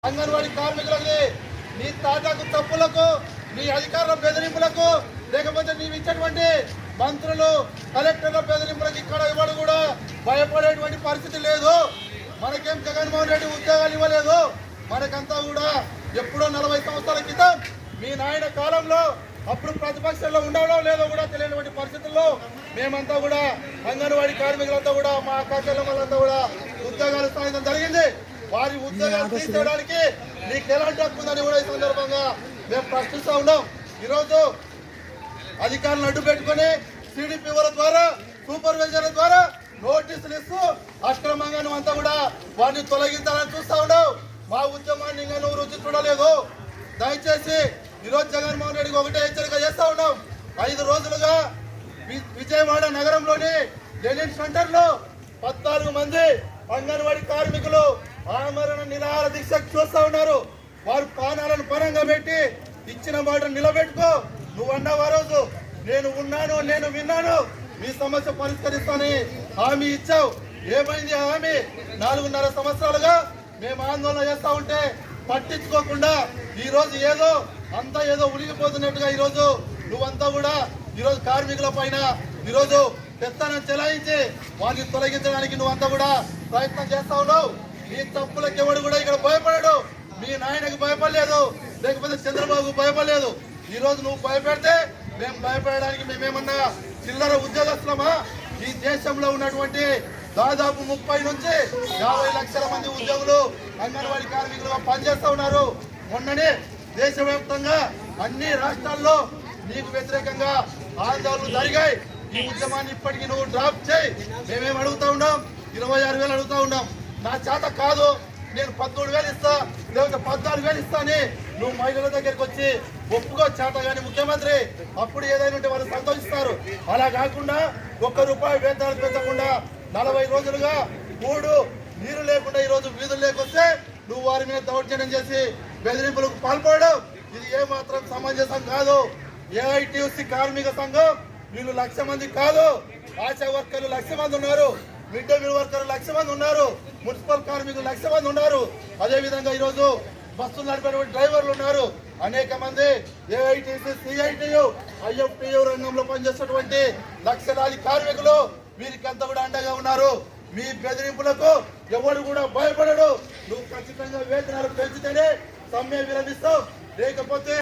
అంగన్వాడీ కార్మికులకి నీ తాటాకు తప్పులకు, నీ అధికారుల బెదిరింపులకు, లేకపోతే నీవు ఇచ్చేటువంటి మంత్రులు కలెక్టర్ల బెదిరింపులకు ఇక్కడ ఎవరు కూడా భయపడేటువంటి పరిస్థితి లేదు. మనకేం జగన్మోహన్ రెడ్డి ఉద్యోగాలు ఇవ్వలేదు. మనకంతా కూడా ఎప్పుడో 40 సంవత్సరాల క్రితం మీ నాయన కాలంలో అప్పుడు ప్రతిపక్షంలో ఉండడం లేదో కూడా తెలియనటువంటి పరిస్థితుల్లో మేమంతా కూడా అంగన్వాడీ కార్మికులంతా కూడా మా అక్కచెల్లెమ్మలంతా కూడా ఉద్యోగాలు సాధించడం జరిగింది. వారి ఉద్యోగాలు తీసుకోవడానికి నీకు ఎలాంటి హక్కు ఉందని కూడా ఈ సందర్భంగా మేము ప్రశ్నిస్తూ ఉన్నాం. ఈరోజు అధికారులను అడ్డు పెట్టుకుని సిడిపిఓల ద్వారా, సూపర్వైజర్ల ద్వారా నోటీసులు ఇస్తూ అక్రమంగా నువ్వంతా కూడా వారిని తొలగించాలని చూస్తా ఉన్నావు. మా ఉద్యమాన్ని ఇంకా నువ్వు రుచి చూడలేదు. దయచేసి ఈరోజు జగన్మోహన్ రెడ్డికి ఒకటే హెచ్చరిక చేస్తా ఉన్నాం. 5 రోజులుగా విజయవాడ నగరంలోని లెనిన్ సెంటర్ లో 14 మంది అంగన్వాడీ కార్మికులు ఆమరణ నిరాహార దీక్ష చూస్తా ఉన్నారు. వారు ప్రాణాలను పరంగా పెట్టి ఇచ్చిన మాట నిలబెట్టుకో. నువ్వు అన్నావు ఆ రోజు, నేను ఉన్నాను, నేను విన్నాను, మీ సమస్య పరిష్కరిస్తానని హామీ ఇచ్చావు. ఏమైంది హామీ? 4.5 సంవత్సరాలుగా మేము ఆందోళన చేస్తా ఉంటే పట్టించుకోకుండా ఈ రోజు అంతా ఏదో ఉలిగిపోతున్నట్టుగా ఈరోజు నువ్వంతా కూడా ఈరోజు కార్మికుల పైన ఈరోజు పెత్తనం చెలాయించి వారిని తొలగించడానికి నువ్వంతా కూడా ప్రయత్నం చేస్తా ఉన్నావు. నీ తప్పులకు ఎవడు కూడా ఇక్కడ భయపడడు. మీ నాయనకు భయపడలేదు, లేకపోతే చంద్రబాబు భయపడలేదు. ఈ రోజు నువ్వు భయపెడితే మేము భయపడడానికి మేమేమన్నా చిల్లర ఉద్యోగస్తులమా? ఈ దేశంలో ఉన్నటువంటి దాదాపు 30 నుంచి 50 లక్షల మంది ఉద్యోగులు అంగన్వాడీ కార్మికులుగా పనిచేస్తూ ఉన్నారు. మొన్ననే దేశవ్యాప్తంగా అన్ని రాష్ట్రాల్లో నీకు వ్యతిరేకంగా ఆందోళనలు జరిగాయి. ఈ ఉద్యమాన్ని ఇప్పటికీ నువ్వు డ్రాప్ చేయి. మేమేం అడుగుతా ఉన్నాం? 26,000 అడుగుతా ఉన్నాం. నా చేత కాదు, నేను 13,000 ఇస్తా, లేకపోతే 14,000 ఇస్తా అని నువ్వు మహిళల దగ్గరికి వచ్చి ఒప్పుకో చేత. కానీ ముఖ్యమంత్రి అప్పుడు ఏదైనా ఉంటే వాళ్ళు సంతోషిస్తారు. అలా కాకుండా ₹1 వేతనాలు పెంచకుండా 40 రోజులుగా నీరు లేకుండా ఈ రోజు వీధులు లేకొస్తే నువ్వు వారి మీద దౌర్జన్యం చేసి బెదిరింపులకు పాల్పడడం ఇది ఏమాత్రం సమంజసం కాదు. ఏఐటీయూసీ కార్మిక సంఘం వీళ్ళు 1,00,000 మంది కాదు. ఆశా వర్కర్లు 1,00,000 మంది ఉన్నారు. మిడ్ డే మీల్ వర్కర్లు 1,00,000 మంది ఉన్నారు. మున్సిపల్ కార్మికులు 1,00,000 మంది ఉన్నారు. అదేవిధంగా ఈరోజు బస్సులు నడిపేటువంటి డ్రైవర్లు ఉన్నారు. అనేక మంది ఏఐటీసీ, సిఐటియు, ఐఎఫ్టియు రంగంలో పనిచేస్తున్నటువంటి లక్షలాది కార్మికులు వీరికి అంతా కూడా అండగా ఉన్నారు. మీ బెదిరింపులకు ఎవరు కూడా భయపడడు. నువ్వు ఖచ్చితంగా వేతనాలు పెంచితేనే సమ్మె విరమిస్తావు, లేకపోతే